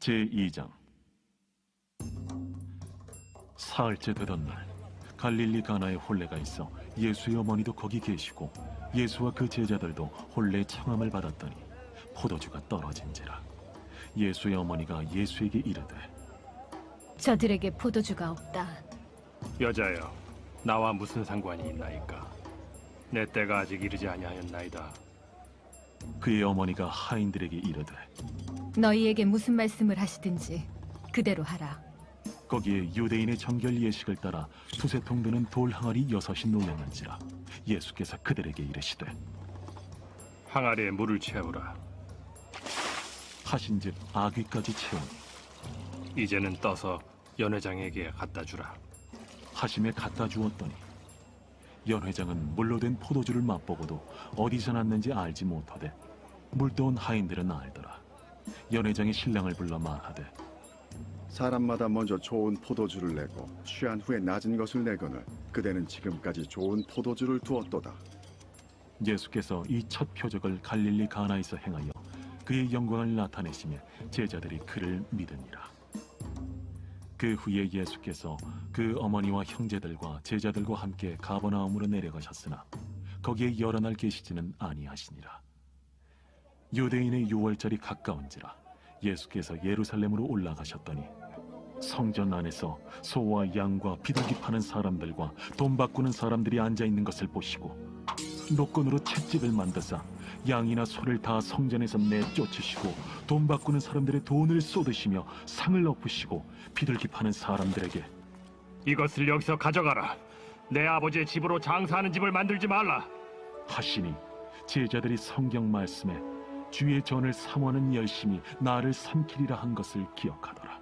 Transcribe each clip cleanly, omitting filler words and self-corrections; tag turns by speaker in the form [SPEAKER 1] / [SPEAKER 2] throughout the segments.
[SPEAKER 1] 제2장. 사흘째 되던 날, 갈릴리 가나에 혼례가 있어 예수의 어머니도 거기 계시고 예수와 그 제자들도 혼례의 청함을 받았더니 포도주가 떨어진지라. 예수의 어머니가 예수에게 이르되,
[SPEAKER 2] 저들에게 포도주가 없다.
[SPEAKER 3] 여자여, 나와 무슨 상관이 있나이까? 내 때가 아직 이르지 아니하였나이다.
[SPEAKER 1] 그의 어머니가 하인들에게 이르되,
[SPEAKER 2] 너희에게 무슨 말씀을 하시든지 그대로 하라.
[SPEAKER 1] 거기에 유대인의 정결 예식을 따라 두세 통 드는 돌 항아리 6이 놓였는지라. 예수께서 그들에게 이르시되,
[SPEAKER 3] 항아리에 물을 채우라.
[SPEAKER 1] 하신즉 아귀까지 채우니
[SPEAKER 3] 이제는 떠서 연회장에게 갖다 주라.
[SPEAKER 1] 하심에 갖다 주었더니 연회장은 물로 된 포도주를 맛보고도 어디서 났는지 알지 못하되 물떠온 하인들은 알더라. 연회장이 신랑을 불러 말하되,
[SPEAKER 4] 사람마다 먼저 좋은 포도주를 내고 취한 후에 낮은 것을 내거늘 그대는 지금까지 좋은 포도주를 두었도다.
[SPEAKER 1] 예수께서 이 첫 표적을 갈릴리 가나에서 행하여 그의 영광을 나타내시며 제자들이 그를 믿으니라. 그 후에 예수께서 그 어머니와 형제들과 제자들과 함께 가버나움으로 내려가셨으나 거기에 여러 날 계시지는 아니하시니라. 유대인의 유월절이 가까운지라 예수께서 예루살렘으로 올라가셨더니 성전 안에서 소와 양과 비둘기 파는 사람들과 돈 바꾸는 사람들이 앉아있는 것을 보시고 노건으로 찻집을 만드사 양이나 소를 다 성전에서 내쫓으시고 돈 바꾸는 사람들의 돈을 쏟으시며 상을 엎으시고 비둘기 파는 사람들에게,
[SPEAKER 3] 이것을 여기서 가져가라. 내 아버지의 집으로 장사하는 집을 만들지 말라
[SPEAKER 1] 하시니 제자들이 성경 말씀에 주의 전을 사모하는 열심히 나를 삼키리라 한 것을 기억하더라.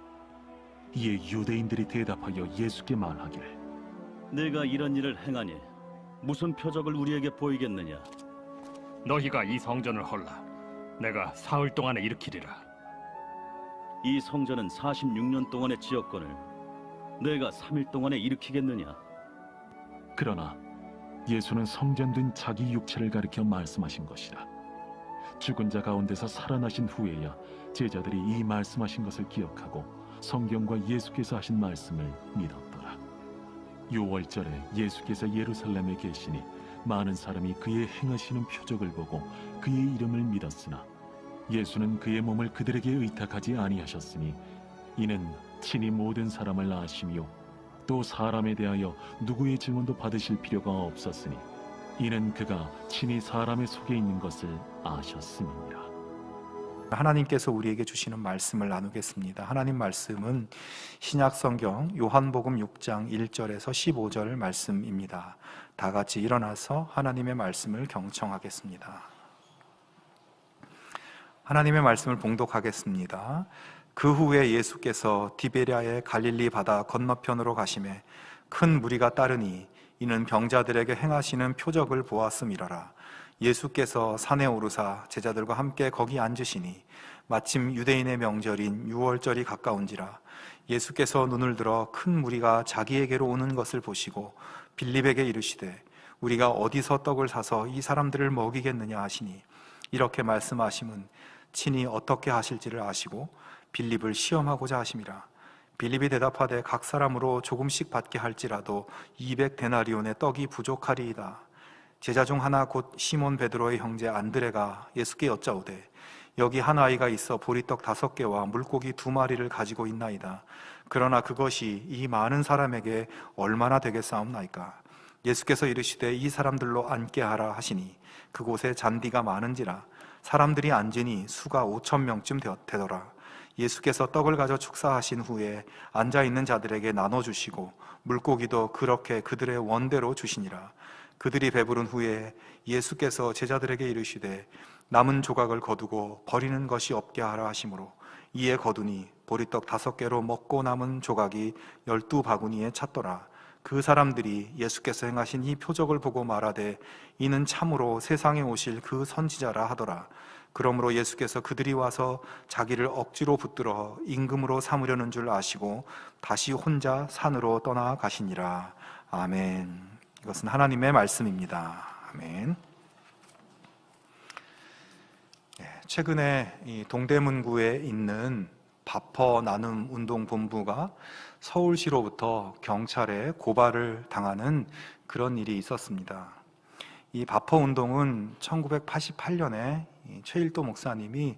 [SPEAKER 1] 이에 유대인들이 대답하여 예수께 말하기를,
[SPEAKER 5] 내가 이런 일을 행하니 무슨 표적을 우리에게 보이겠느냐?
[SPEAKER 3] 너희가 이 성전을 헐라. 내가 사흘 동안에 일으키리라.
[SPEAKER 5] 이 성전은 46년 동안의 지었거늘 내가 3일 동안에 일으키겠느냐?
[SPEAKER 1] 그러나 예수는 성전된 자기 육체를 가리켜 말씀하신 것이라. 죽은 자 가운데서 살아나신 후에야 제자들이 이 말씀하신 것을 기억하고 성경과 예수께서 하신 말씀을 믿었더라. 유월절에 예수께서 예루살렘에 계시니 많은 사람이 그의 행하시는 표적을 보고 그의 이름을 믿었으나 예수는 그의 몸을 그들에게 의탁하지 아니하셨으니 이는 친히 모든 사람을 아시며 또 사람에 대하여 누구의 증언도 받으실 필요가 없었으니 이는 그가 친히 사람의 속에 있는 것을 아셨음이니라.
[SPEAKER 6] 하나님께서 우리에게 주시는 말씀을 나누겠습니다. 하나님 말씀은 신약성경 요한복음 6장 1절에서 15절 말씀입니다. 다 같이 일어나서 하나님의 말씀을 경청하겠습니다. 하나님의 말씀을 봉독하겠습니다. 그 후에 예수께서 디베랴의 갈릴리 바다 건너편으로 가시매 큰 무리가 따르니 이는 병자들에게 행하시는 표적을 보았음이러라. 예수께서 산에 오르사 제자들과 함께 거기 앉으시니 마침 유대인의 명절인 유월절이 가까운지라. 예수께서 눈을 들어 큰 무리가 자기에게로 오는 것을 보시고 빌립에게 이르시되 우리가 어디서 떡을 사서 이 사람들을 먹이겠느냐 하시니 이렇게 말씀하심은 친히 어떻게 하실지를 아시고 빌립을 시험하고자 하심이라. 빌립이 대답하되 각 사람으로 조금씩 받게 할지라도 200데나리온의 떡이 부족하리이다. 제자 중 하나 곧 시몬 베드로의 형제 안드레가 예수께 여짜오되 여기 한 아이가 있어 보리떡 5개와 물고기 2마리를 가지고 있나이다. 그러나 그것이 이 많은 사람에게 얼마나 되겠사옵나이까? 예수께서 이르시되 이 사람들로 앉게 하라 하시니 그곳에 잔디가 많은지라 사람들이 앉으니 수가 5,000명쯤 되더라. 예수께서 떡을 가져 축사하신 후에 앉아있는 자들에게 나눠주시고 물고기도 그렇게 그들의 원대로 주시니라. 그들이 배부른 후에 예수께서 제자들에게 이르시되 남은 조각을 거두고 버리는 것이 없게 하라 하시므로 이에 거두니 보리떡 5개로 먹고 남은 조각이 12바구니에 찼더라. 그 사람들이 예수께서 행하신 이 표적을 보고 말하되 이는 참으로 세상에 오실 그 선지자라 하더라. 그러므로 예수께서 그들이 와서 자기를 억지로 붙들어 임금으로 삼으려는 줄 아시고 다시 혼자 산으로 떠나가시니라. 아멘. 이것은 하나님의 말씀입니다. 아멘. 최근에 이 동대문구에 있는 바퍼 나눔 운동 본부가 서울시로부터 경찰에 고발을 당하는 그런 일이 있었습니다. 이 바퍼 운동은 1988년에 최일도 목사님이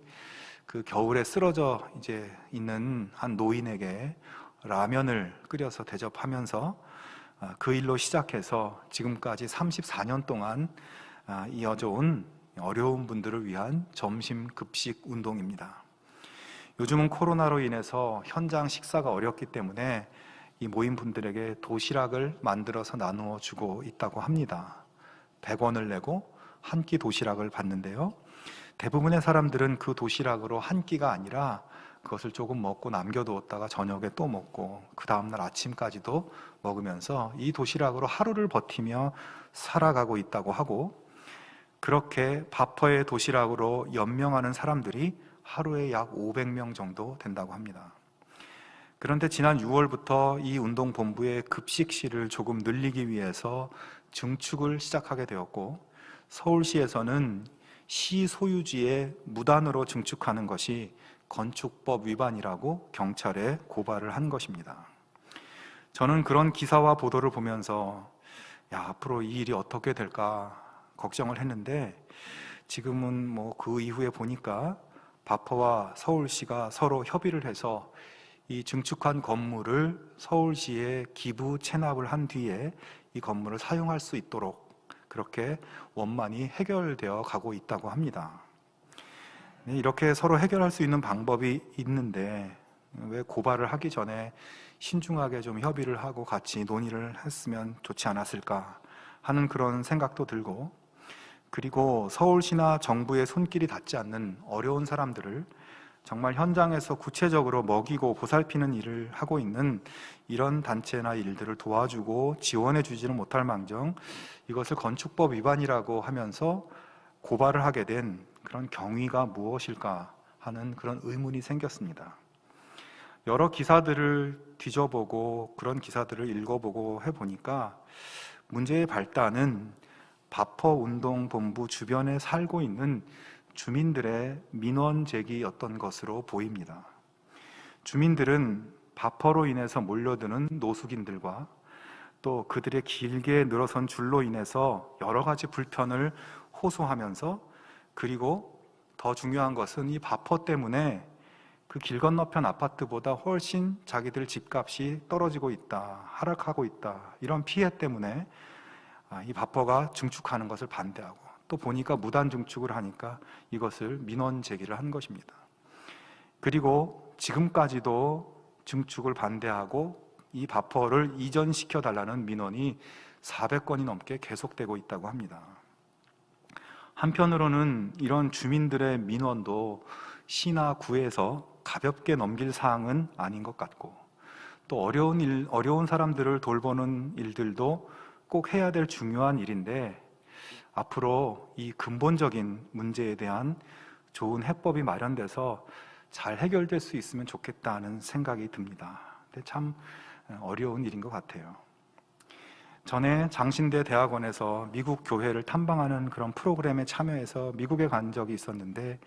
[SPEAKER 6] 그 겨울에 쓰러져 이제 있는 한 노인에게 라면을 끓여서 대접하면서 그 일로 시작해서 지금까지 34년 동안 이어져 온 어려운 분들을 위한 점심 급식 운동입니다. 요즘은 코로나로 인해서 현장 식사가 어렵기 때문에 이 모인 분들에게 도시락을 만들어서 나누어 주고 있다고 합니다. 100원을 내고 한 끼 도시락을 받는데요. 대부분의 사람들은 그 도시락으로 한 끼가 아니라 그것을 조금 먹고 남겨두었다가 저녁에 또 먹고 그 다음날 아침까지도 먹으면서 이 도시락으로 하루를 버티며 살아가고 있다고 하고, 그렇게 바퍼의 도시락으로 연명하는 사람들이 하루에 약 500명 정도 된다고 합니다. 그런데 지난 6월부터 이 운동본부의 급식실을 조금 늘리기 위해서 증축을 시작하게 되었고, 서울시에서는 시 소유지에 무단으로 증축하는 것이 건축법 위반이라고 경찰에 고발을 한 것입니다. 저는 그런 기사와 보도를 보면서 앞으로 이 일이 어떻게 될까 걱정을 했는데, 지금은 뭐 그 이후에 보니까 바퍼와 서울시가 서로 협의를 해서 이 증축한 건물을 서울시에 기부 체납을 한 뒤에 이 건물을 사용할 수 있도록 그렇게 원만히 해결되어 가고 있다고 합니다. 이렇게 서로 해결할 수 있는 방법이 있는데 왜 고발을 하기 전에 신중하게 좀 협의를 하고 같이 논의를 했으면 좋지 않았을까 하는 그런 생각도 들고, 그리고 서울시나 정부의 손길이 닿지 않는 어려운 사람들을 정말 현장에서 구체적으로 먹이고 보살피는 일을 하고 있는 이런 단체나 일들을 도와주고 지원해 주지는 못할 망정 이것을 건축법 위반이라고 하면서 고발을 하게 된 그런 경위가 무엇일까 하는 그런 의문이 생겼습니다. 여러 기사들을 뒤져보고 그런 기사들을 읽어보고 해보니까 문제의 발단은 바퍼 운동본부 주변에 살고 있는 주민들의 민원 제기였던 것으로 보입니다. 주민들은 바퍼로 인해서 몰려드는 노숙인들과 또 그들의 길게 늘어선 줄로 인해서 여러 가지 불편을 호소하면서, 그리고 더 중요한 것은 이 바퍼 때문에 그 길 건너편 아파트보다 훨씬 자기들 집값이 떨어지고 있다, 하락하고 있다, 이런 피해 때문에 이 바퍼가 증축하는 것을 반대하고, 또 보니까 무단 증축을 하니까 이것을 민원 제기를 한 것입니다. 그리고 지금까지도 증축을 반대하고 이 바퍼를 이전시켜 달라는 민원이 400건이 넘게 계속되고 있다고 합니다. 한편으로는 이런 주민들의 민원도 시나 구에서 가볍게 넘길 사항은 아닌 것 같고, 또 어려운 사람들을 돌보는 일들도 꼭 해야 될 중요한 일인데, 앞으로 이 근본적인 문제에 대한 좋은 해법이 마련돼서 잘 해결될 수 있으면 좋겠다는 생각이 듭니다. 근데 참 어려운 일인 것 같아요. 전에 장신대 대학원에서 미국 교회를 탐방하는 그런 프로그램에 참여해서 미국에 간 적이 있었는데,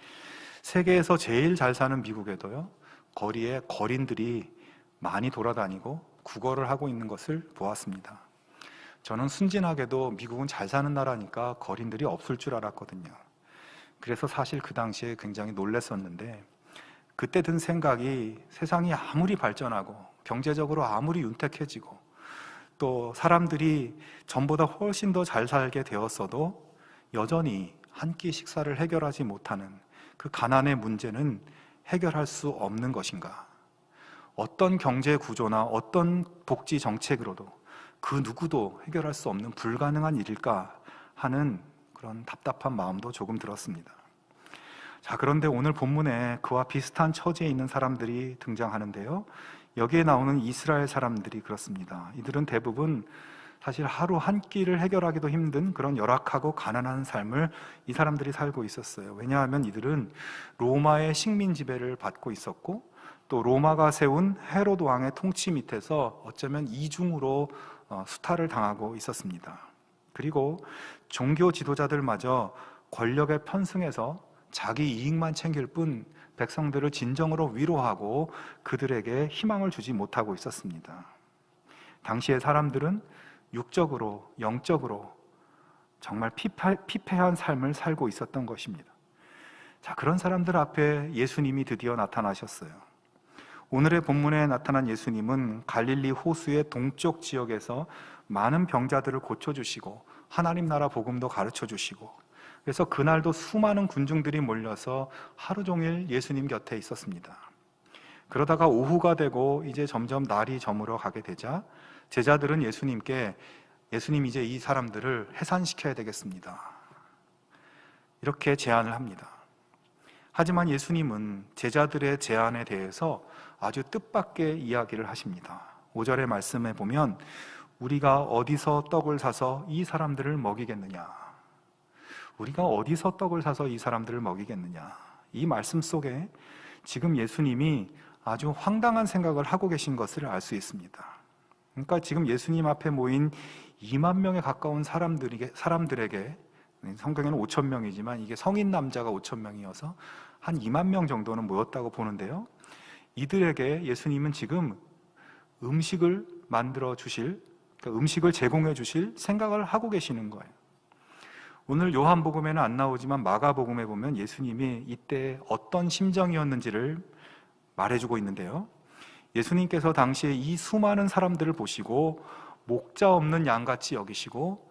[SPEAKER 6] 세계에서 제일 잘 사는 미국에도요, 거리에 거린들이 많이 돌아다니고 구걸을 하고 있는 것을 보았습니다. 저는 순진하게도 미국은 잘 사는 나라니까 거린들이 없을 줄 알았거든요. 그래서 사실 그 당시에 굉장히 놀랐었는데, 그때 든 생각이 세상이 아무리 발전하고 경제적으로 아무리 윤택해지고 또 사람들이 전보다 훨씬 더 잘 살게 되었어도 여전히 한 끼 식사를 해결하지 못하는 그 가난의 문제는 해결할 수 없는 것인가? 어떤 경제 구조나 어떤 복지 정책으로도 그 누구도 해결할 수 없는 불가능한 일일까 하는 그런 답답한 마음도 조금 들었습니다. 자, 그런데 오늘 본문에 그와 비슷한 처지에 있는 사람들이 등장하는데요, 여기에 나오는 이스라엘 사람들이 그렇습니다. 이들은 대부분 사실 하루 한 끼를 해결하기도 힘든 그런 열악하고 가난한 삶을 이 사람들이 살고 있었어요. 왜냐하면 이들은 로마의 식민 지배를 받고 있었고, 또 로마가 세운 헤로드 왕의 통치 밑에서 어쩌면 이중으로 수탈을 당하고 있었습니다. 그리고 종교 지도자들마저 권력에 편승해서 자기 이익만 챙길 뿐 백성들을 진정으로 위로하고 그들에게 희망을 주지 못하고 있었습니다. 당시의 사람들은 육적으로, 영적으로 정말 피폐한 삶을 살고 있었던 것입니다. 자, 그런 사람들 앞에 예수님이 드디어 나타나셨어요. 오늘의 본문에 나타난 예수님은 갈릴리 호수의 동쪽 지역에서 많은 병자들을 고쳐주시고 하나님 나라 복음도 가르쳐주시고, 그래서 그날도 수많은 군중들이 몰려서 하루 종일 예수님 곁에 있었습니다. 그러다가 오후가 되고 이제 점점 날이 저물어 가게 되자 제자들은 예수님께, 예수님 이제 이 사람들을 해산시켜야 되겠습니다, 이렇게 제안을 합니다. 하지만 예수님은 제자들의 제안에 대해서 아주 뜻밖의 이야기를 하십니다. 5절의 말씀에 보면 우리가 어디서 떡을 사서 이 사람들을 먹이겠느냐, 우리가 어디서 떡을 사서 이 사람들을 먹이겠느냐, 이 말씀 속에 지금 예수님이 아주 황당한 생각을 하고 계신 것을 알 수 있습니다. 그러니까 지금 예수님 앞에 모인 2만 명에 가까운 사람들에게, 성경에는 5천 명이지만 이게 성인 남자가 5천 명이어서 한 2만 명 정도는 모였다고 보는데요, 이들에게 예수님은 지금 음식을 만들어 주실, 그러니까 음식을 제공해 주실 생각을 하고 계시는 거예요. 오늘 요한복음에는 안 나오지만 마가복음에 보면 예수님이 이때 어떤 심정이었는지를 말해주고 있는데요, 예수님께서 당시에 이 수많은 사람들을 보시고 목자 없는 양같이 여기시고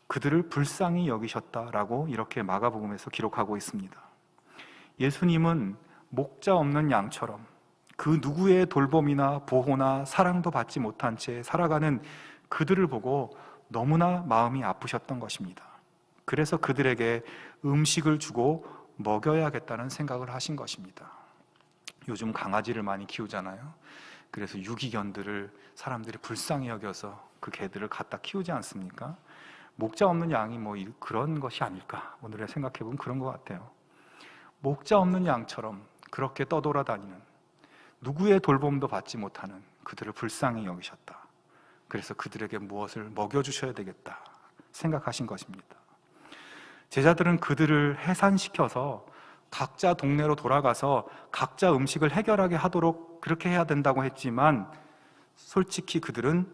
[SPEAKER 6] 그들을 불쌍히 여기셨다라고 이렇게 마가복음에서 기록하고 있습니다. 예수님은 목자 없는 양처럼 그 누구의 돌봄이나 보호나 사랑도 받지 못한 채 살아가는 그들을 보고 너무나 마음이 아프셨던 것입니다. 그래서 그들에게 음식을 주고 먹여야겠다는 생각을 하신 것입니다. 요즘 강아지를 많이 키우잖아요. 그래서 유기견들을 사람들이 불쌍히 여겨서 그 개들을 갖다 키우지 않습니까? 목자 없는 양이 뭐 그런 것이 아닐까, 오늘에 생각해보면 그런 것 같아요. 목자 없는 양처럼 그렇게 떠돌아다니는, 누구의 돌봄도 받지 못하는 그들을 불쌍히 여기셨다. 그래서 그들에게 무엇을 먹여주셔야 되겠다 생각하신 것입니다. 제자들은 그들을 해산시켜서 각자 동네로 돌아가서 각자 음식을 해결하게 하도록 그렇게 해야 된다고 했지만, 솔직히 그들은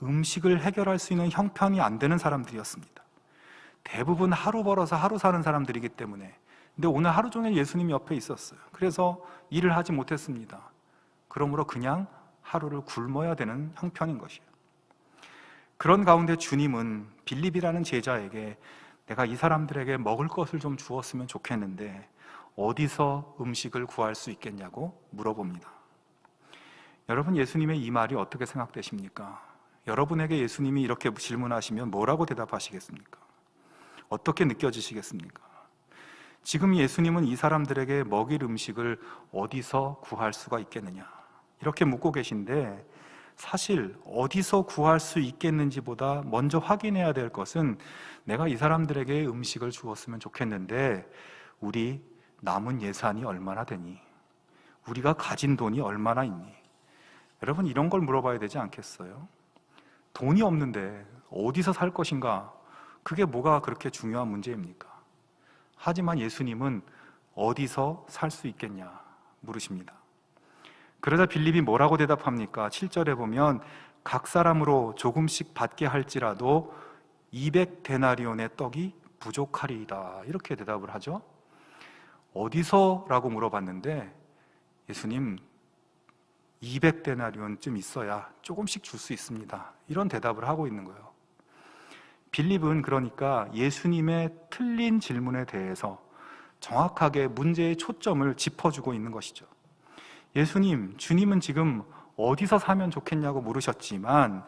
[SPEAKER 6] 음식을 해결할 수 있는 형편이 안 되는 사람들이었습니다. 대부분 하루 벌어서 하루 사는 사람들이기 때문에. 근데 오늘 하루 종일 예수님 옆에 있었어요. 그래서 일을 하지 못했습니다. 그러므로 그냥 하루를 굶어야 되는 형편인 것이에요. 그런 가운데 주님은 빌립이라는 제자에게 내가 이 사람들에게 먹을 것을 좀 주었으면 좋겠는데 어디서 음식을 구할 수 있겠냐고 물어봅니다. 여러분, 예수님의 이 말이 어떻게 생각되십니까? 여러분에게 예수님이 이렇게 질문하시면 뭐라고 대답하시겠습니까? 어떻게 느껴지시겠습니까? 지금 예수님은 이 사람들에게 먹일 음식을 어디서 구할 수가 있겠느냐, 이렇게 묻고 계신데, 사실 어디서 구할 수 있겠는지보다 먼저 확인해야 될 것은 내가 이 사람들에게 음식을 주었으면 좋겠는데 우리 남은 예산이 얼마나 되니? 우리가 가진 돈이 얼마나 있니? 여러분, 이런 걸 물어봐야 되지 않겠어요? 돈이 없는데 어디서 살 것인가? 그게 뭐가 그렇게 중요한 문제입니까? 하지만 예수님은 어디서 살 수 있겠냐 물으십니다. 그러자 빌립이 뭐라고 대답합니까? 7절에 보면 각 사람으로 조금씩 받게 할지라도 200데나리온의 떡이 부족하리이다, 이렇게 대답을 하죠. 어디서? 라고 물어봤는데 예수님 200데나리온쯤 있어야 조금씩 줄 수 있습니다, 이런 대답을 하고 있는 거예요. 빌립은 그러니까 예수님의 틀린 질문에 대해서 정확하게 문제의 초점을 짚어주고 있는 것이죠. 예수님, 주님은 지금 어디서 사면 좋겠냐고 물으셨지만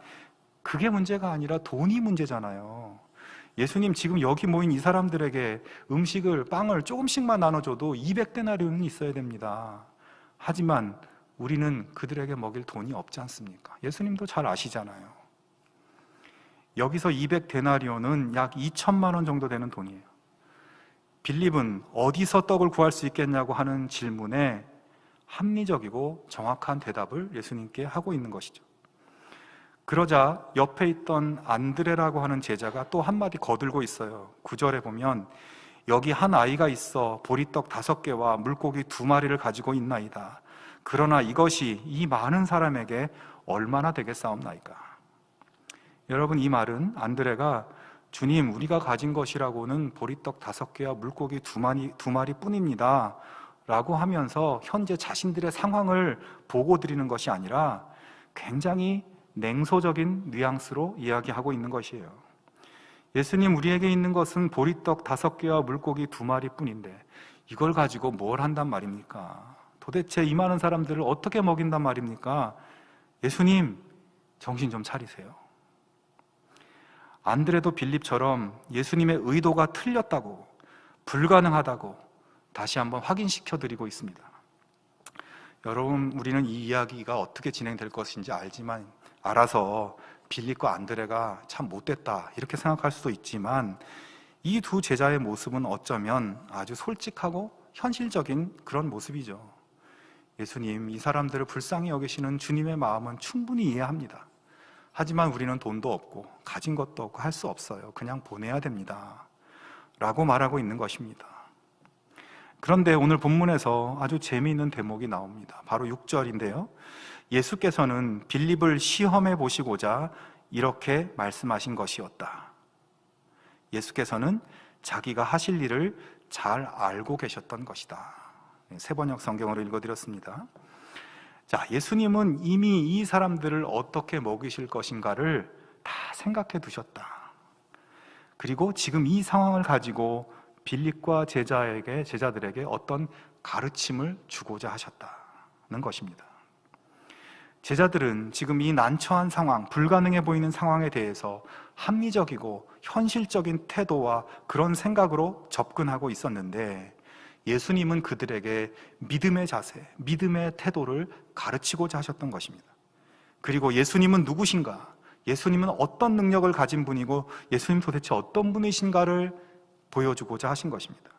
[SPEAKER 6] 그게 문제가 아니라 돈이 문제잖아요. 예수님, 지금 여기 모인 이 사람들에게 음식을, 빵을 조금씩만 나눠줘도 200데나리온은 있어야 됩니다. 하지만 우리는 그들에게 먹일 돈이 없지 않습니까? 예수님도 잘 아시잖아요. 여기서 200데나리온은 약 2천만 원 정도 되는 돈이에요. 빌립은 어디서 떡을 구할 수 있겠냐고 하는 질문에 합리적이고 정확한 대답을 예수님께 하고 있는 것이죠. 그러자 옆에 있던 안드레라고 하는 제자가 또 한마디 거들고 있어요. 9절에 보면 여기 한 아이가 있어 보리떡 5개와 물고기 2마리를 가지고 있나이다. 그러나 이것이 이 많은 사람에게 얼마나 되겠사옵나이까. 여러분, 이 말은 안드레가 주님, 우리가 가진 것이라고는 보리떡 5개와 물고기 2마리 뿐입니다 라고 하면서 현재 자신들의 상황을 보고 드리는 것이 아니라 굉장히 냉소적인 뉘앙스로 이야기하고 있는 것이에요. 예수님, 우리에게 있는 것은 보리떡 5개와 물고기 2마리 뿐인데 이걸 가지고 뭘 한단 말입니까? 도대체 이 많은 사람들을 어떻게 먹인단 말입니까? 예수님, 정신 좀 차리세요. 안드레도 빌립처럼 예수님의 의도가 틀렸다고, 불가능하다고 다시 한번 확인시켜 드리고 있습니다. 여러분, 우리는 이 이야기가 어떻게 진행될 것인지 알아서 빌립과 안드레가 참 못됐다 이렇게 생각할 수도 있지만, 이 두 제자의 모습은 어쩌면 아주 솔직하고 현실적인 그런 모습이죠. 예수님, 이 사람들을 불쌍히 여기시는 주님의 마음은 충분히 이해합니다. 하지만 우리는 돈도 없고 가진 것도 없고 할 수 없어요. 그냥 보내야 됩니다 라고 말하고 있는 것입니다. 그런데 오늘 본문에서 아주 재미있는 대목이 나옵니다. 바로 6절인데요. 예수께서는 빌립을 시험해 보시고자 이렇게 말씀하신 것이었다. 예수께서는 자기가 하실 일을 잘 알고 계셨던 것이다. 세번역 성경으로 읽어드렸습니다. 자, 예수님은 이미 이 사람들을 어떻게 먹이실 것인가를 다 생각해 두셨다. 그리고 지금 이 상황을 가지고 빌립과 제자들에게 어떤 가르침을 주고자 하셨다는 것입니다. 제자들은 지금 이 난처한 상황, 불가능해 보이는 상황에 대해서 합리적이고 현실적인 태도와 그런 생각으로 접근하고 있었는데, 예수님은 그들에게 믿음의 자세, 믿음의 태도를 가르치고자 하셨던 것입니다. 그리고 예수님은 누구신가? 예수님은 어떤 능력을 가진 분이고 예수님 도대체 어떤 분이신가를 보여주고자 하신 것입니다.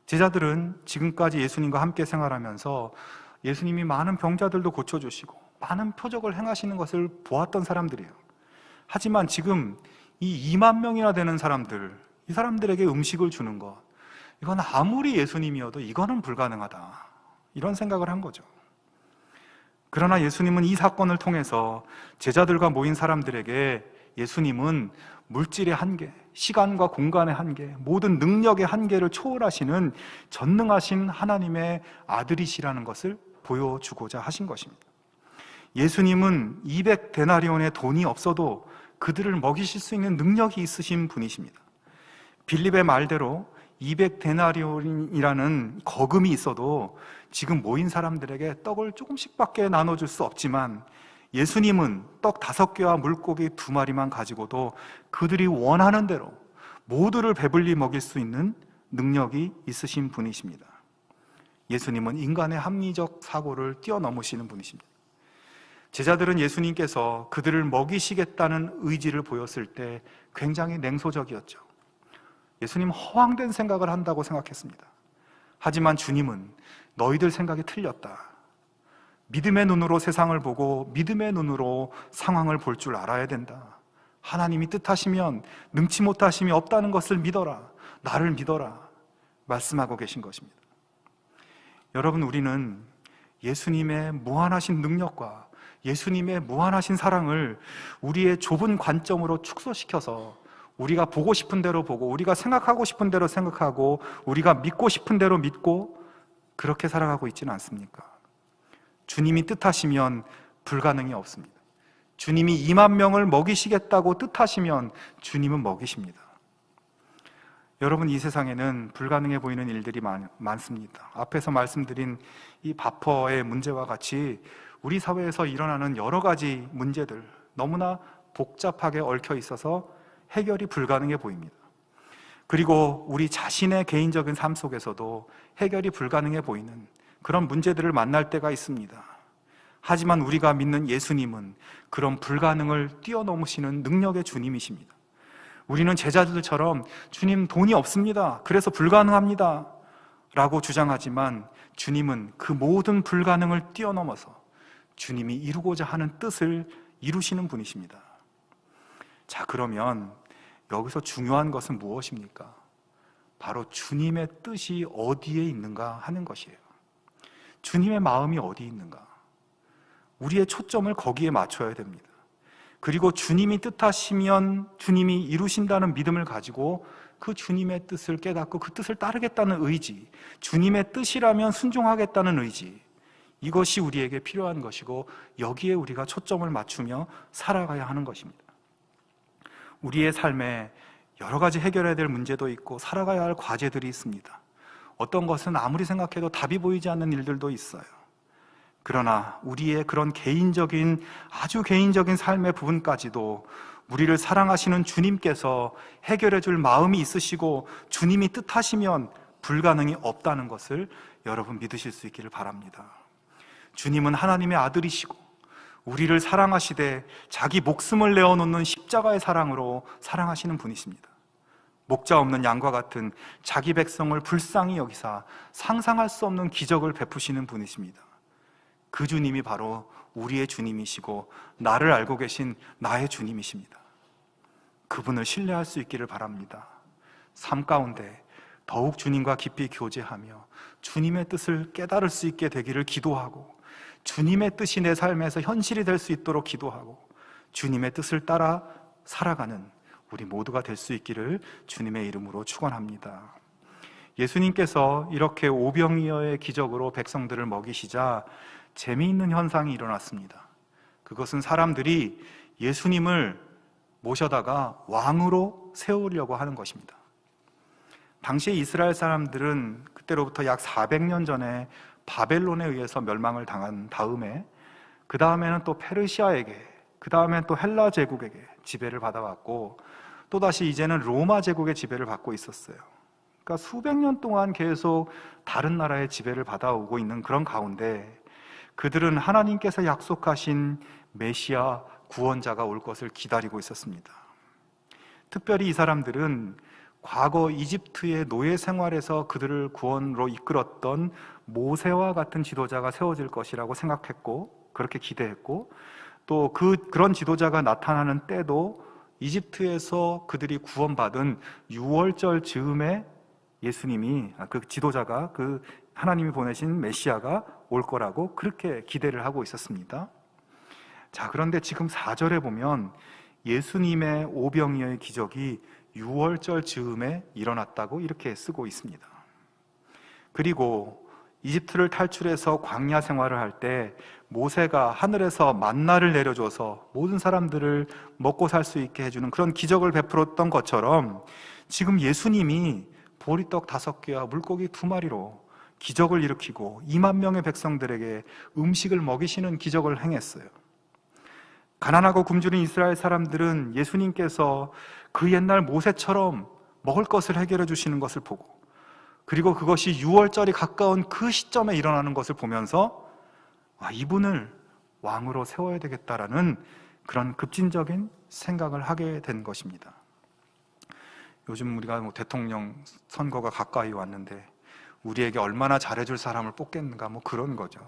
[SPEAKER 6] 제자들은 지금까지 예수님과 함께 생활하면서 예수님이 많은 병자들도 고쳐주시고 많은 표적을 행하시는 것을 보았던 사람들이에요. 하지만 지금 이 2만 명이나 되는 사람들, 이 사람들에게 음식을 주는 것, 이건 아무리 예수님이어도 이거는 불가능하다, 이런 생각을 한 거죠. 그러나 예수님은 이 사건을 통해서 제자들과 모인 사람들에게 예수님은 물질의 한계, 시간과 공간의 한계, 모든 능력의 한계를 초월하시는 전능하신 하나님의 아들이시라는 것을 보여주고자 하신 것입니다. 예수님은 200데나리온의 돈이 없어도 그들을 먹이실 수 있는 능력이 있으신 분이십니다. 빌립의 말대로 200데나리온이라는 거금이 있어도 지금 모인 사람들에게 떡을 조금씩밖에 나눠줄 수 없지만, 예수님은 떡 5개와 물고기 2마리만 가지고도 그들이 원하는 대로 모두를 배불리 먹일 수 있는 능력이 있으신 분이십니다. 예수님은 인간의 합리적 사고를 뛰어넘으시는 분이십니다. 제자들은 예수님께서 그들을 먹이시겠다는 의지를 보였을 때 굉장히 냉소적이었죠. 예수님 허황된 생각을 한다고 생각했습니다. 하지만 주님은 너희들 생각이 틀렸다. 믿음의 눈으로 세상을 보고 믿음의 눈으로 상황을 볼 줄 알아야 된다. 하나님이 뜻하시면 능치 못하심이 없다는 것을 믿어라. 나를 믿어라. 말씀하고 계신 것입니다. 여러분, 우리는 예수님의 무한하신 능력과 예수님의 무한하신 사랑을 우리의 좁은 관점으로 축소시켜서 우리가 보고 싶은 대로 보고, 우리가 생각하고 싶은 대로 생각하고, 우리가 믿고 싶은 대로 믿고, 그렇게 살아가고 있지는 않습니까? 주님이 뜻하시면 불가능이 없습니다. 주님이 2만 명을 먹이시겠다고 뜻하시면 주님은 먹이십니다. 여러분, 이 세상에는 불가능해 보이는 일들이 많습니다. 앞에서 말씀드린 이 바퍼의 문제와 같이 우리 사회에서 일어나는 여러 가지 문제들, 너무나 복잡하게 얽혀 있어서 해결이 불가능해 보입니다. 그리고 우리 자신의 개인적인 삶 속에서도 해결이 불가능해 보이는 그런 문제들을 만날 때가 있습니다. 하지만 우리가 믿는 예수님은 그런 불가능을 뛰어넘으시는 능력의 주님이십니다. 우리는 제자들처럼 주님 돈이 없습니다, 그래서 불가능합니다 라고 주장하지만, 주님은 그 모든 불가능을 뛰어넘어서 주님이 이루고자 하는 뜻을 이루시는 분이십니다. 자, 그러면 여기서 중요한 것은 무엇입니까? 바로 주님의 뜻이 어디에 있는가 하는 것이에요. 주님의 마음이 어디 있는가? 우리의 초점을 거기에 맞춰야 됩니다. 그리고 주님이 뜻하시면 주님이 이루신다는 믿음을 가지고 그 주님의 뜻을 깨닫고 그 뜻을 따르겠다는 의지, 주님의 뜻이라면 순종하겠다는 의지, 이것이 우리에게 필요한 것이고 여기에 우리가 초점을 맞추며 살아가야 하는 것입니다. 우리의 삶에 여러 가지 해결해야 될 문제도 있고 살아가야 할 과제들이 있습니다. 어떤 것은 아무리 생각해도 답이 보이지 않는 일들도 있어요. 그러나 우리의 그런 개인적인, 아주 개인적인 삶의 부분까지도 우리를 사랑하시는 주님께서 해결해 줄 마음이 있으시고 주님이 뜻하시면 불가능이 없다는 것을 여러분 믿으실 수 있기를 바랍니다. 주님은 하나님의 아들이시고 우리를 사랑하시되 자기 목숨을 내어놓는 십자가의 사랑으로 사랑하시는 분이십니다. 목자 없는 양과 같은 자기 백성을 불쌍히 여기사 상상할 수 없는 기적을 베푸시는 분이십니다. 그 주님이 바로 우리의 주님이시고 나를 알고 계신 나의 주님이십니다. 그분을 신뢰할 수 있기를 바랍니다. 삶 가운데 더욱 주님과 깊이 교제하며 주님의 뜻을 깨달을 수 있게 되기를 기도하고 주님의 뜻이 내 삶에서 현실이 될 수 있도록 기도하고 주님의 뜻을 따라 살아가는 우리 모두가 될 수 있기를 주님의 이름으로 축원합니다. 예수님께서 이렇게 오병이어의 기적으로 백성들을 먹이시자 재미있는 현상이 일어났습니다. 그것은 사람들이 예수님을 모셔다가 왕으로 세우려고 하는 것입니다. 당시 이스라엘 사람들은 그때로부터 약 400년 전에 바벨론에 의해서 멸망을 당한 다음에 그 다음에는 또 페르시아에게, 그 다음에는 또 헬라 제국에게 지배를 받아왔고 또다시 이제는 로마 제국의 지배를 받고 있었어요. 그러니까 수백 년 동안 계속 다른 나라의 지배를 받아오고 있는 그런 가운데 그들은 하나님께서 약속하신 메시아 구원자가 올 것을 기다리고 있었습니다. 특별히 이 사람들은 과거 이집트의 노예 생활에서 그들을 구원으로 이끌었던 모세와 같은 지도자가 세워질 것이라고 생각했고 그렇게 기대했고 또 그런 지도자가 나타나는 때도 이집트에서 그들이 구원받은 6월절 즈음에 예수님이, 그 지도자가, 그 하나님이 보내신 메시아가 올 거라고 그렇게 기대를 하고 있었습니다. 자, 그런데 지금 4절에 보면 예수님의 오병이어의 기적이 6월절 즈음에 일어났다고 이렇게 쓰고 있습니다. 그리고 이집트를 탈출해서 광야 생활을 할 때 모세가 하늘에서 만나를 내려줘서 모든 사람들을 먹고 살 수 있게 해주는 그런 기적을 베풀었던 것처럼 지금 예수님이 보리떡 5개와 물고기 2마리로 기적을 일으키고 2만 명의 백성들에게 음식을 먹이시는 기적을 행했어요. 가난하고 굶주린 이스라엘 사람들은 예수님께서 그 옛날 모세처럼 먹을 것을 해결해 주시는 것을 보고 그리고 그것이 6월절이 가까운 그 시점에 일어나는 것을 보면서 이분을 왕으로 세워야 되겠다라는 그런 급진적인 생각을 하게 된 것입니다. 요즘 우리가 대통령 선거가 가까이 왔는데 우리에게 얼마나 잘해줄 사람을 뽑겠는가 그런 거죠.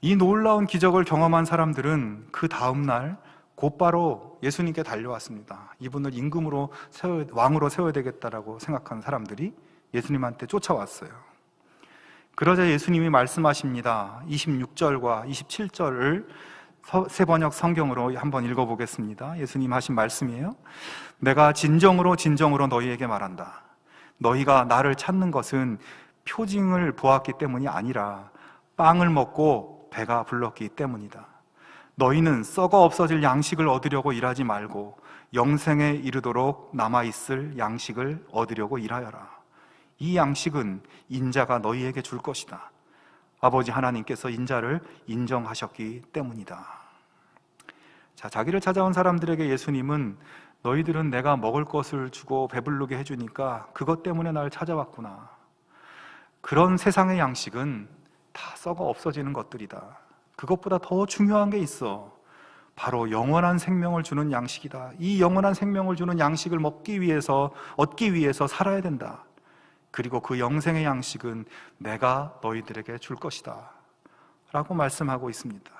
[SPEAKER 6] 이 놀라운 기적을 경험한 사람들은 그 다음날 곧바로 예수님께 달려왔습니다. 이분을 임금으로 왕으로 세워야 되겠다라고 생각한 사람들이 예수님한테 쫓아왔어요. 그러자 예수님이 말씀하십니다. 26절과 27절을 세번역 성경으로 한번 읽어보겠습니다. 예수님 하신 말씀이에요. 내가 진정으로 진정으로 너희에게 말한다. 너희가 나를 찾는 것은 표징을 보았기 때문이 아니라 빵을 먹고 배가 불렀기 때문이다. 너희는 썩어 없어질 양식을 얻으려고 일하지 말고 영생에 이르도록 남아있을 양식을 얻으려고 일하여라. 이 양식은 인자가 너희에게 줄 것이다. 아버지 하나님께서 인자를 인정하셨기 때문이다. 자, 자기를 찾아온 사람들에게 예수님은 너희들은 내가 먹을 것을 주고 배부르게 해주니까 그것 때문에 날 찾아왔구나. 그런 세상의 양식은 다 썩어 없어지는 것들이다. 그것보다 더 중요한 게 있어. 바로 영원한 생명을 주는 양식이다. 이 영원한 생명을 주는 양식을 얻기 위해서 살아야 된다. 그리고 그 영생의 양식은 내가 너희들에게 줄 것이다 라고 말씀하고 있습니다.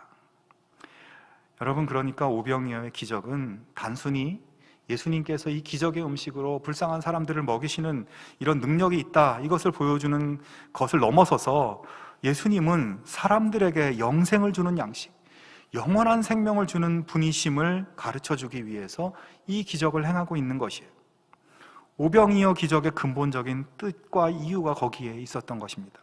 [SPEAKER 6] 여러분, 그러니까 오병이어의 기적은 단순히 예수님께서 이 기적의 음식으로 불쌍한 사람들을 먹이시는 이런 능력이 있다, 이것을 보여주는 것을 넘어서서 예수님은 사람들에게 영생을 주는 양식, 영원한 생명을 주는 분이심을 가르쳐주기 위해서 이 기적을 행하고 있는 것이에요. 오병이어 기적의 근본적인 뜻과 이유가 거기에 있었던 것입니다.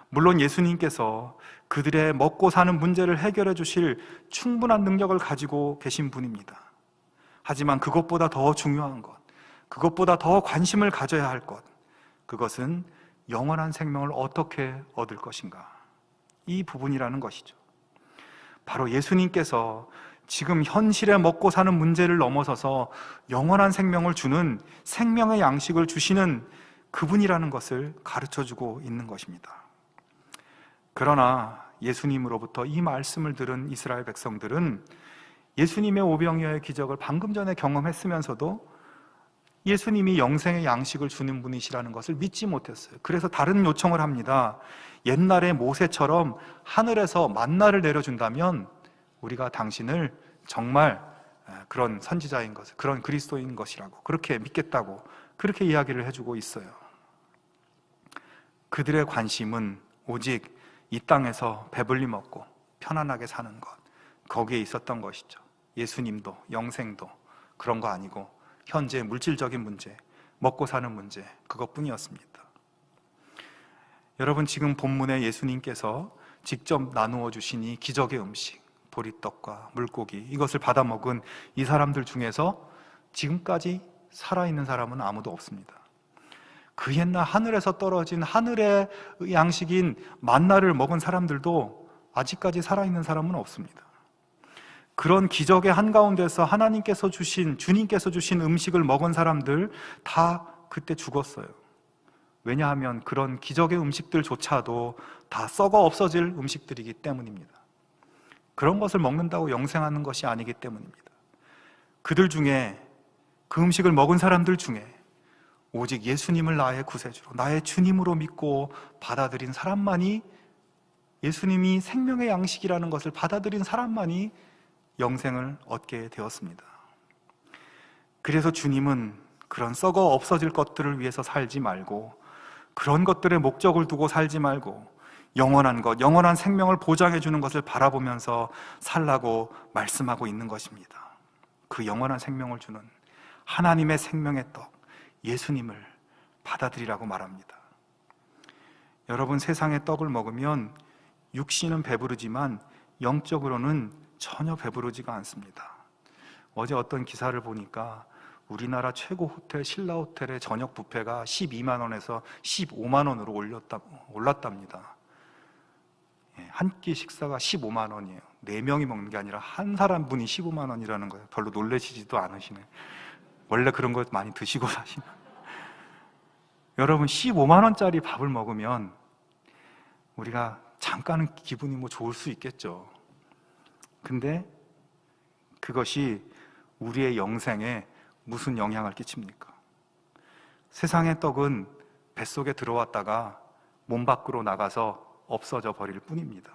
[SPEAKER 6] 물론 예수님께서 그들의 먹고 사는 문제를 해결해 주실 충분한 능력을 가지고 계신 분입니다. 하지만 그것보다 더 중요한 것, 그것보다 더 관심을 가져야 할 것, 그것은 영원한 생명을 어떻게 얻을 것인가, 이 부분이라는 것이죠. 바로 예수님께서 지금 현실에 먹고 사는 문제를 넘어서서 영원한 생명을 주는 생명의 양식을 주시는 그분이라는 것을 가르쳐주고 있는 것입니다. 그러나 예수님으로부터 이 말씀을 들은 이스라엘 백성들은 예수님의 오병이어의 기적을 방금 전에 경험했으면서도 예수님이 영생의 양식을 주는 분이시라는 것을 믿지 못했어요. 그래서 다른 요청을 합니다. 옛날에 모세처럼 하늘에서 만나를 내려준다면 우리가 당신을 정말 그런 선지자인 것을, 그런 그리스도인 것이라고, 그렇게 믿겠다고, 그렇게 이야기를 해주고 있어요. 그들의 관심은 오직 이 땅에서 배불리 먹고 편안하게 사는 것, 거기에 있었던 것이죠. 예수님도 영생도 그런 거 아니고 현재 물질적인 문제, 먹고 사는 문제, 그것뿐이었습니다. 여러분, 지금 본문에 예수님께서 직접 나누어 주신 이 기적의 음식, 보리떡과 물고기, 이것을 받아 먹은 이 사람들 중에서 지금까지 살아있는 사람은 아무도 없습니다. 그 옛날 하늘에서 떨어진 하늘의 양식인 만나를 먹은 사람들도 아직까지 살아있는 사람은 없습니다. 그런 기적의 한가운데서 하나님께서 주신, 주님께서 주신 음식을 먹은 사람들 다 그때 죽었어요. 왜냐하면 그런 기적의 음식들조차도 다 썩어 없어질 음식들이기 때문입니다. 그런 것을 먹는다고 영생하는 것이 아니기 때문입니다. 그들 중에, 그 음식을 먹은 사람들 중에 오직 예수님을 나의 구세주로, 나의 주님으로 믿고 받아들인 사람만이, 예수님이 생명의 양식이라는 것을 받아들인 사람만이 영생을 얻게 되었습니다. 그래서 주님은 그런 썩어 없어질 것들을 위해서 살지 말고, 그런 것들의 목적을 두고 살지 말고, 영원한 것, 영원한 생명을 보장해 주는 것을 바라보면서 살라고 말씀하고 있는 것입니다. 그 영원한 생명을 주는 하나님의 생명의 떡, 예수님을 받아들이라고 말합니다. 여러분, 세상의 떡을 먹으면 육신은 배부르지만 영적으로는 전혀 배부르지가 않습니다. 어제 어떤 기사를 보니까 우리나라 최고 호텔 신라 호텔의 저녁 뷔페가 12만 원에서 15만 원으로 올랐답니다. 한 끼 식사가 15만 원이에요. 4명이 먹는 게 아니라 한 사람 분이 15만 원이라는 거예요. 별로 놀라시지도 않으시네. 원래 그런 거 많이 드시고 사시나. 여러분, 15만 원짜리 밥을 먹으면 우리가 잠깐은 기분이 뭐 좋을 수 있겠죠. 근데 그것이 우리의 영생에 무슨 영향을 끼칩니까? 세상의 떡은 뱃속에 들어왔다가 몸 밖으로 나가서 없어져 버릴 뿐입니다.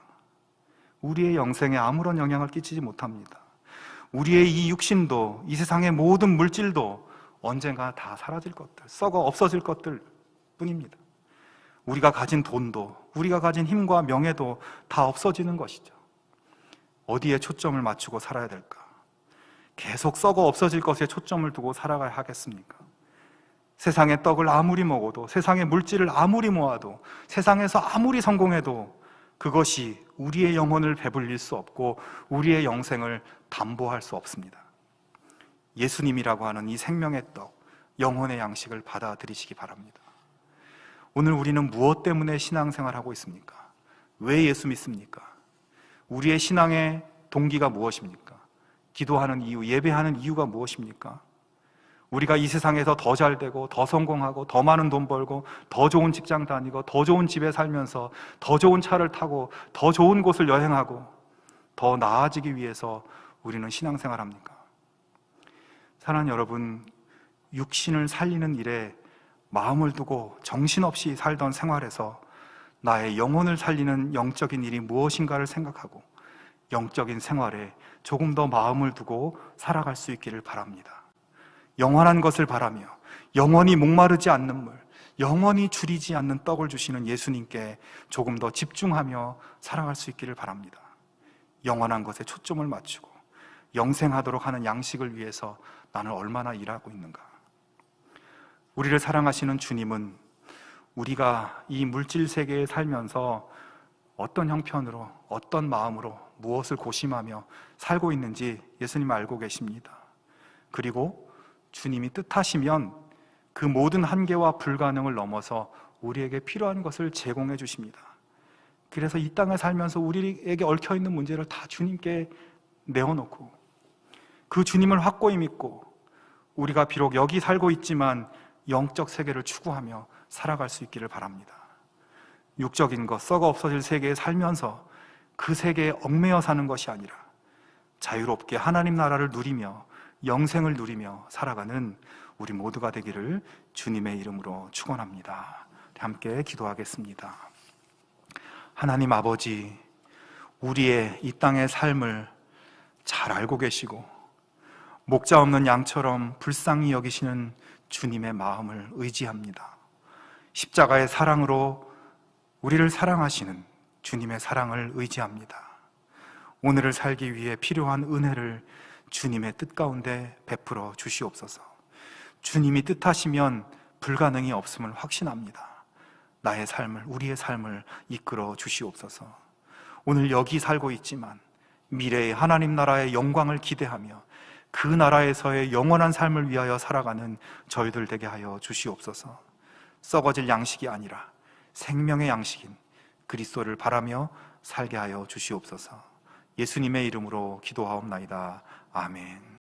[SPEAKER 6] 우리의 영생에 아무런 영향을 끼치지 못합니다. 우리의 이 육신도, 이 세상의 모든 물질도 언젠가 다 사라질 것들, 썩어 없어질 것들 뿐입니다. 우리가 가진 돈도, 우리가 가진 힘과 명예도 다 없어지는 것이죠. 어디에 초점을 맞추고 살아야 될까? 계속 썩어 없어질 것에 초점을 두고 살아가야 하겠습니까? 세상의 떡을 아무리 먹어도, 세상의 물질을 아무리 모아도, 세상에서 아무리 성공해도 그것이 우리의 영혼을 배불릴 수 없고 우리의 영생을 담보할 수 없습니다. 예수님이라고 하는 이 생명의 떡, 영혼의 양식을 받아들이시기 바랍니다. 오늘 우리는 무엇 때문에 신앙생활하고 있습니까? 왜 예수 믿습니까? 우리의 신앙의 동기가 무엇입니까? 기도하는 이유, 예배하는 이유가 무엇입니까? 우리가 이 세상에서 더 잘되고, 더 성공하고, 더 많은 돈 벌고, 더 좋은 직장 다니고, 더 좋은 집에 살면서, 더 좋은 차를 타고, 더 좋은 곳을 여행하고, 더 나아지기 위해서 우리는 신앙생활합니까? 사랑하는 여러분, 육신을 살리는 일에 마음을 두고 정신없이 살던 생활에서 나의 영혼을 살리는 영적인 일이 무엇인가를 생각하고 영적인 생활에 조금 더 마음을 두고 살아갈 수 있기를 바랍니다. 영원한 것을 바라며 영원히 목마르지 않는 물, 영원히 줄이지 않는 떡을 주시는 예수님께 조금 더 집중하며 살아갈 수 있기를 바랍니다. 영원한 것에 초점을 맞추고 영생하도록 하는 양식을 위해서 나는 얼마나 일하고 있는가. 우리를 사랑하시는 주님은 우리가 이 물질 세계에 살면서 어떤 형편으로, 어떤 마음으로, 무엇을 고심하며 살고 있는지 예수님 알고 계십니다. 그리고 주님이 뜻하시면 그 모든 한계와 불가능을 넘어서 우리에게 필요한 것을 제공해 주십니다. 그래서 이 땅에 살면서 우리에게 얽혀있는 문제를 다 주님께 내어놓고 그 주님을 확고히 믿고 우리가 비록 여기 살고 있지만 영적 세계를 추구하며 살아갈 수 있기를 바랍니다. 육적인 것, 썩어 없어질 세계에 살면서 그 세계에 얽매여 사는 것이 아니라 자유롭게 하나님 나라를 누리며 영생을 누리며 살아가는 우리 모두가 되기를 주님의 이름으로 축원합니다. 함께 기도하겠습니다. 하나님 아버지, 우리의 이 땅의 삶을 잘 알고 계시고 목자 없는 양처럼 불쌍히 여기시는 주님의 마음을 의지합니다. 십자가의 사랑으로 우리를 사랑하시는 주님의 사랑을 의지합니다. 오늘을 살기 위해 필요한 은혜를 주님의 뜻 가운데 베풀어 주시옵소서. 주님이 뜻하시면 불가능이 없음을 확신합니다. 나의 삶을, 우리의 삶을 이끌어 주시옵소서. 오늘 여기 살고 있지만 미래의 하나님 나라의 영광을 기대하며 그 나라에서의 영원한 삶을 위하여 살아가는 저희들 되게 하여 주시옵소서. 썩어질 양식이 아니라 생명의 양식인 그리스도를 바라며 살게 하여 주시옵소서. 예수님의 이름으로 기도하옵나이다. 아멘.